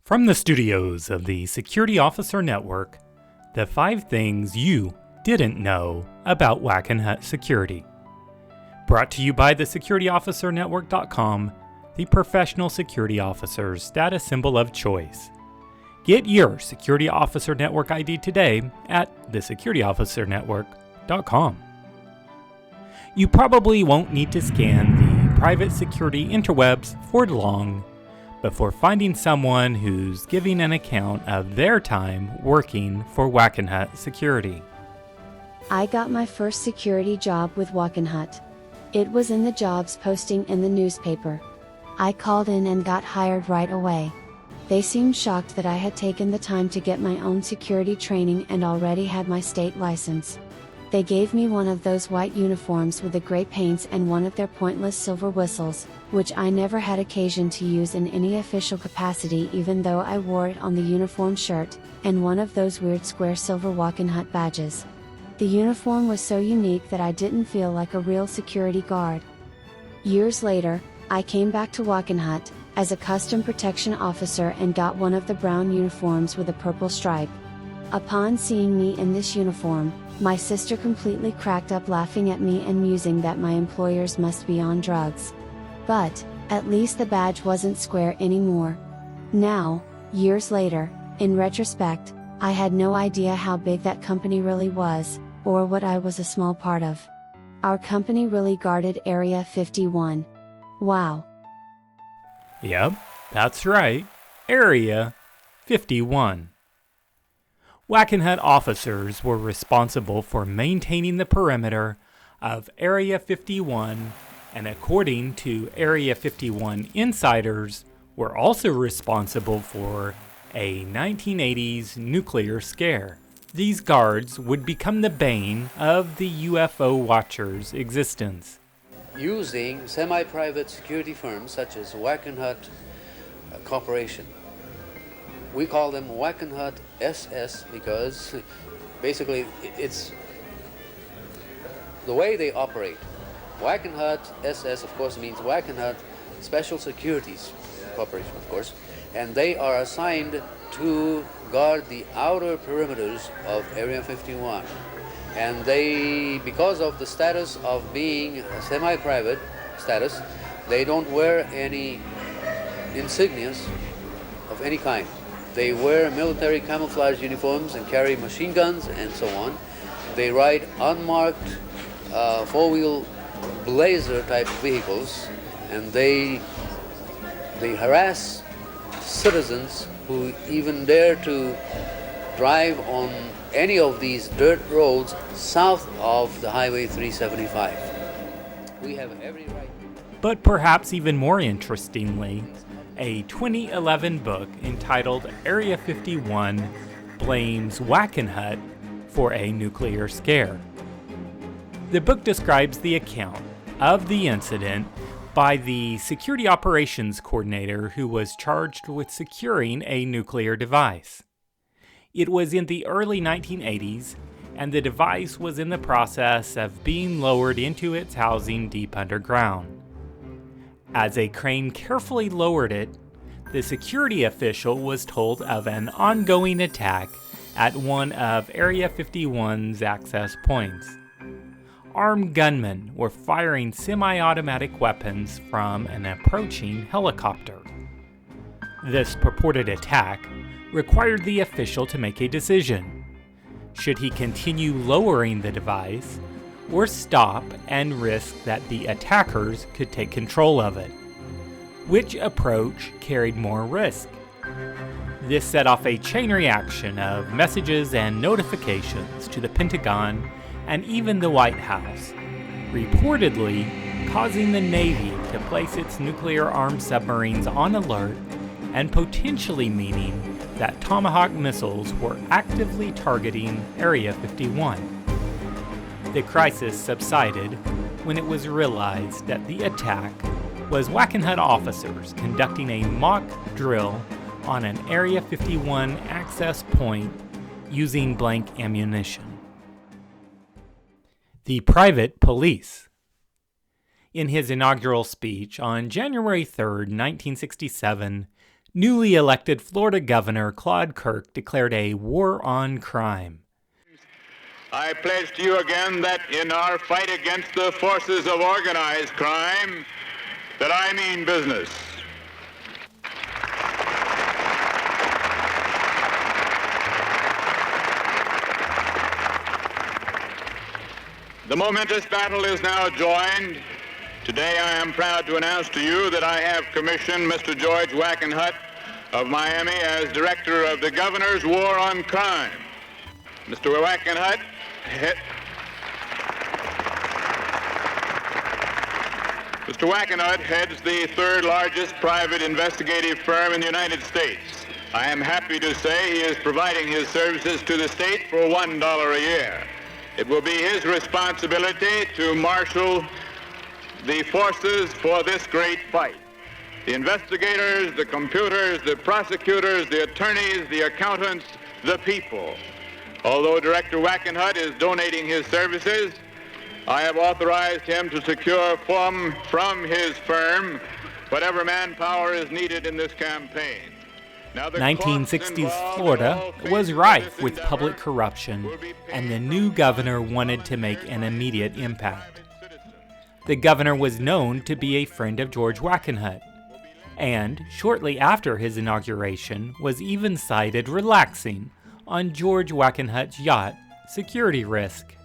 From the studios of the Security Officer Network, the 5 things you didn't know about Wackenhut security. Brought to you by the SecurityOfficerNetwork.com, the professional security officer's status symbol of choice. Get your Security Officer Network ID today at thesecurityofficernetwork.com. You probably won't need to scan the private security interwebs for long before finding someone who's giving an account of their time working for Wackenhut Security. I got my first security job with Wackenhut. It was in the jobs posting in the newspaper. I called in and got hired right away. They seemed shocked that I had taken the time to get my own security training and already had my state license. They gave me one of those white uniforms with the gray paints and one of their pointless silver whistles, which I never had occasion to use in any official capacity even though I wore it on the uniform shirt, and one of those weird square silver Wackenhut badges. The uniform was so unique that I didn't feel like a real security guard. Years later, I came back to Wackenhut as a custom protection officer and got one of the brown uniforms with a purple stripe. Upon seeing me in this uniform, my sister completely cracked up laughing at me and musing that my employers must be on drugs. But, at least the badge wasn't square anymore. Now, years later, in retrospect, I had no idea how big that company really was, or what I was a small part of. Our company really guarded Area 51. Wow. Yep, that's right. Area 51. Wackenhut officers were responsible for maintaining the perimeter of Area 51, and according to Area 51 insiders, were also responsible for a 1980s nuclear scare. These guards would become the bane of the UFO watchers' existence. Using semi-private security firms such as Wackenhut Corporation. We call them Wackenhut SS because basically it's the way they operate. Wackenhut SS, of course, means Wackenhut Special Securities Corporation, of course, and they are assigned to guard the outer perimeters of Area 51. And they, because of the status of being a semi-private status, they don't wear any insignias of any kind. They wear military camouflage uniforms and carry machine guns and so on. They ride unmarked four-wheel blazer type vehicles, and they harass citizens who even dare to drive on any of these dirt roads south of the Highway 375. We have every right. But perhaps even more interestingly, a 2011 book entitled Area 51 blames Wackenhut for a nuclear scare. The book describes the account of the incident by the security operations coordinator who was charged with securing a nuclear device. It was in the early 1980s, and the device was in the process of being lowered into its housing deep underground. As a crane carefully lowered it, the security official was told of an ongoing attack at one of Area 51's access points. Armed gunmen were firing semi-automatic weapons from an approaching helicopter. This purported attack required the official to make a decision. Should he continue lowering the device, or stop and risk that the attackers could take control of it? Which approach carried more risk? This set off a chain reaction of messages and notifications to the Pentagon and even the White House, reportedly causing the Navy to place its nuclear-armed submarines on alert and potentially meaning that Tomahawk missiles were actively targeting Area 51. The crisis subsided when it was realized that the attack was Wackenhut officers conducting a mock drill on an Area 51 access point using blank ammunition. The private police. In his inaugural speech on January 3, 1967, Newly elected Florida Governor Claude Kirk declared a war on crime. I pledge to you again that in our fight against the forces of organized crime, that I mean business. The momentous battle is now joined. Today I am proud to announce to you that I have commissioned Mr. George Wackenhut of Miami as Director of the Governor's War on Crime. Mr. Wackenhut heads the third largest private investigative firm in the United States. I am happy to say he is providing his services to the state for $1 a year. It will be his responsibility to marshal the forces for this great fight. The investigators, the computers, the prosecutors, the attorneys, the accountants, the people. Although Director Wackenhut is donating his services, I have authorized him to secure from his firm whatever manpower is needed in this campaign. Now, 1960s Florida was rife with public corruption, and the new governor wanted to make an immediate impact. The governor was known to be a friend of George Wackenhut, and shortly after his inauguration was even cited relaxing on George Wackenhut's yacht, Security Risk.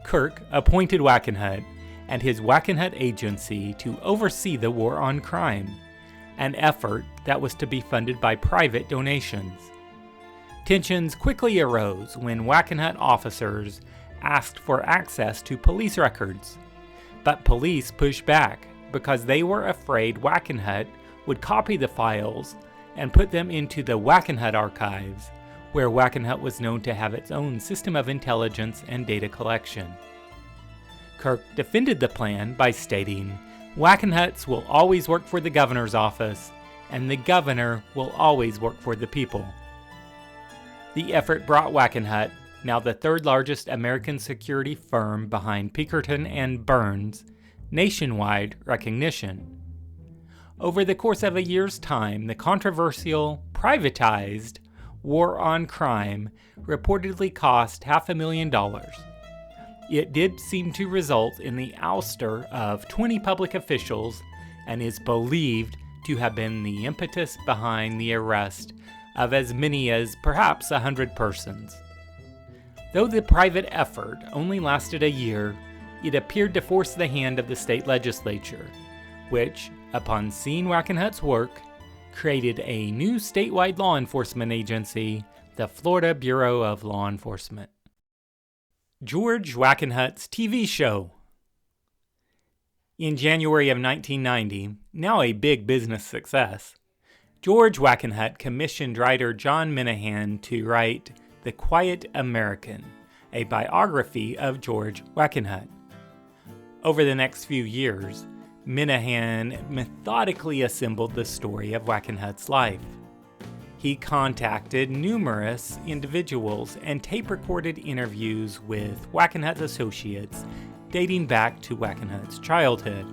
Kirk appointed Wackenhut and his Wackenhut Agency to oversee the war on crime, an effort that was to be funded by private donations. Tensions quickly arose when Wackenhut officers asked for access to police records, but police pushed back because they were afraid Wackenhut would copy the files and put them into the Wackenhut archives, where Wackenhut was known to have its own system of intelligence and data collection. Kirk defended the plan by stating, "Wackenhuts will always work for the governor's office, and the governor will always work for the people." The effort brought Wackenhut, now the third largest American security firm behind Pinkerton and Burns, nationwide recognition. Over the course of a year's time, the controversial, privatized war on crime reportedly cost $500,000. It did seem to result in the ouster of 20 public officials and is believed to have been the impetus behind the arrest of as many as perhaps 100 persons. Though the private effort only lasted a year, it appeared to force the hand of the state legislature, which, upon seeing Wackenhut's work, created a new statewide law enforcement agency, the Florida Bureau of Law Enforcement. George Wackenhut's TV show. In January of 1990, now a big business success, George Wackenhut commissioned writer John Minahan to write The Quiet American, a biography of George Wackenhut. Over the next few years, Minahan methodically assembled the story of Wackenhut's life. He contacted numerous individuals and tape-recorded interviews with Wackenhut's associates dating back to Wackenhut's childhood.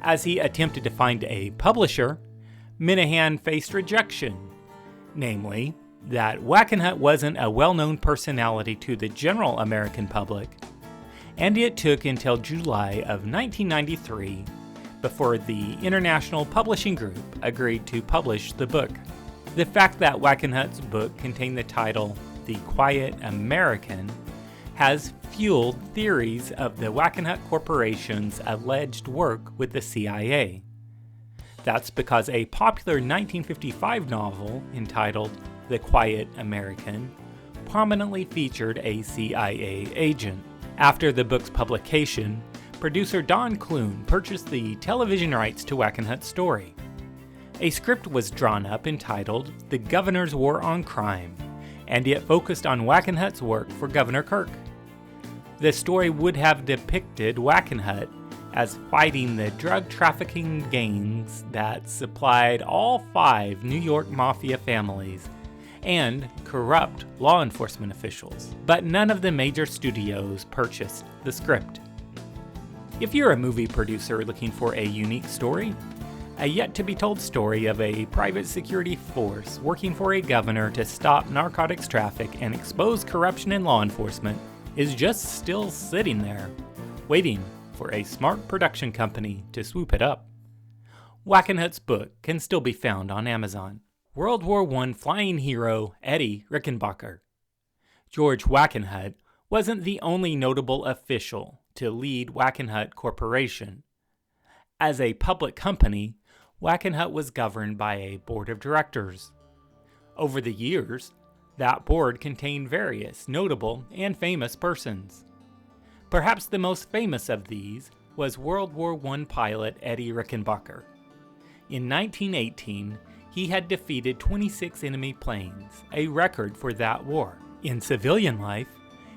As he attempted to find a publisher, Minahan faced rejection, namely that Wackenhut wasn't a well-known personality to the general American public, and it took until July of 1993 before the International Publishing Group agreed to publish the book. The fact that Wackenhut's book contained the title The Quiet American has fueled theories of the Wackenhut Corporation's alleged work with the CIA. That's because a popular 1955 novel entitled The Quiet American prominently featured a CIA agent. After the book's publication, producer Don Clune purchased the television rights to Wackenhut's story. A script was drawn up entitled The Governor's War on Crime, and it focused on Wackenhut's work for Governor Kirk. The story would have depicted Wackenhut as fighting the drug trafficking gangs that supplied all 5 New York mafia families and corrupt law enforcement officials, but none of the major studios purchased the script. If you're a movie producer looking for a unique story, a yet-to-be-told story of a private security force working for a governor to stop narcotics traffic and expose corruption in law enforcement is just still sitting there, waiting for a smart production company to swoop it up. Wackenhut's book can still be found on Amazon. World War I flying hero Eddie Rickenbacker. George Wackenhut wasn't the only notable official to lead Wackenhut Corporation. As a public company, Wackenhut was governed by a board of directors. Over the years, that board contained various notable and famous persons. Perhaps the most famous of these was World War I pilot Eddie Rickenbacker. In 1918, he had defeated 26 enemy planes, a record for that war. In civilian life,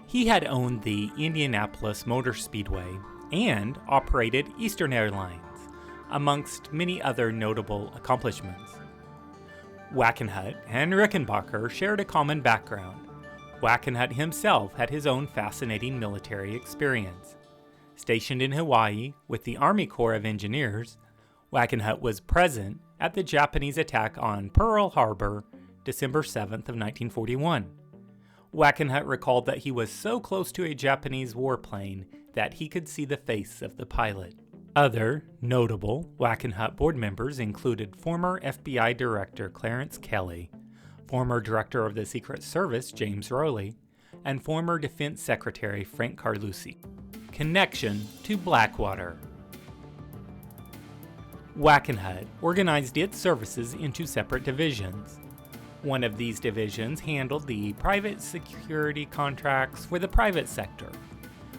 he had owned the Indianapolis Motor Speedway and operated Eastern Airlines, amongst many other notable accomplishments. Wackenhut and Rickenbacker shared a common background. Wackenhut himself had his own fascinating military experience. Stationed in Hawaii with the Army Corps of Engineers, Wackenhut was present at the Japanese attack on Pearl Harbor, December 7th of 1941. Wackenhut recalled that he was so close to a Japanese warplane that he could see the face of the pilot. Other notable Wackenhut board members included former FBI Director Clarence Kelly, former Director of the Secret Service James Rowley, and former Defense Secretary Frank Carlucci. Connection to Blackwater. Wackenhut organized its services into separate divisions. One of these divisions handled the private security contracts for the private sector,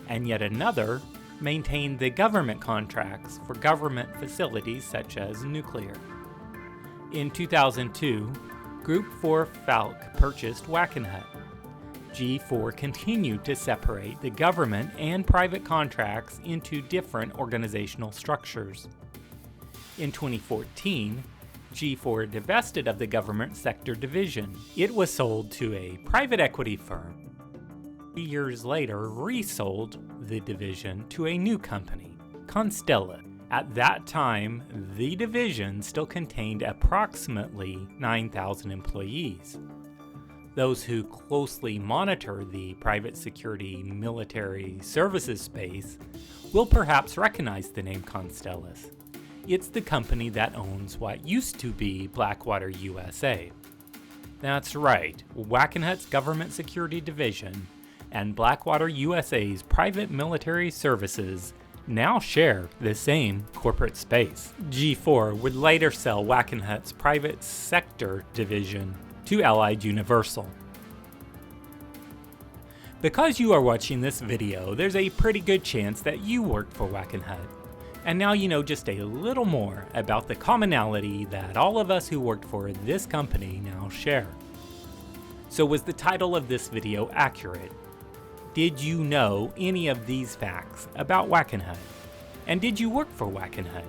and yet another maintained the government contracts for government facilities such as nuclear. In 2002, Group 4 Falck purchased Wackenhut. G4 continued to separate the government and private contracts into different organizational structures. In 2014, G4 divested of the government sector division. It was sold to a private equity firm. 3 years later, resold the division to a new company, Constella. At that time, the division still contained approximately 9,000 employees. Those who closely monitor the private security military services space will perhaps recognize the name Constellas. It's the company that owns what used to be Blackwater USA. That's right, Wackenhut's government security division and Blackwater USA's private military services now share the same corporate space. G4 would later sell Wackenhut's private sector division to Allied Universal. Because you are watching this video, there's a pretty good chance that you worked for Wackenhut. And now you know just a little more about the commonality that all of us who worked for this company now share. So was the title of this video accurate? Did you know any of these facts about Wackenhut? And did you work for Wackenhut?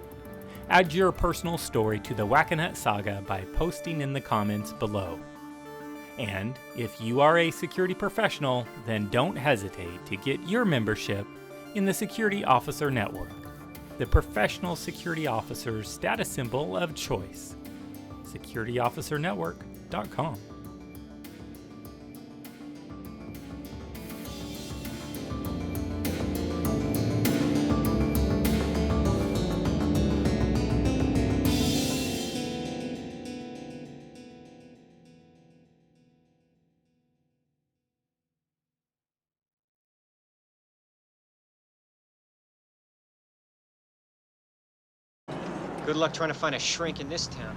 Add your personal story to the Wackenhut saga by posting in the comments below. And if you are a security professional, then don't hesitate to get your membership in the Security Officer Network, the professional security officer's status symbol of choice, securityofficernetwork.com. Good luck trying to find a shrink in this town.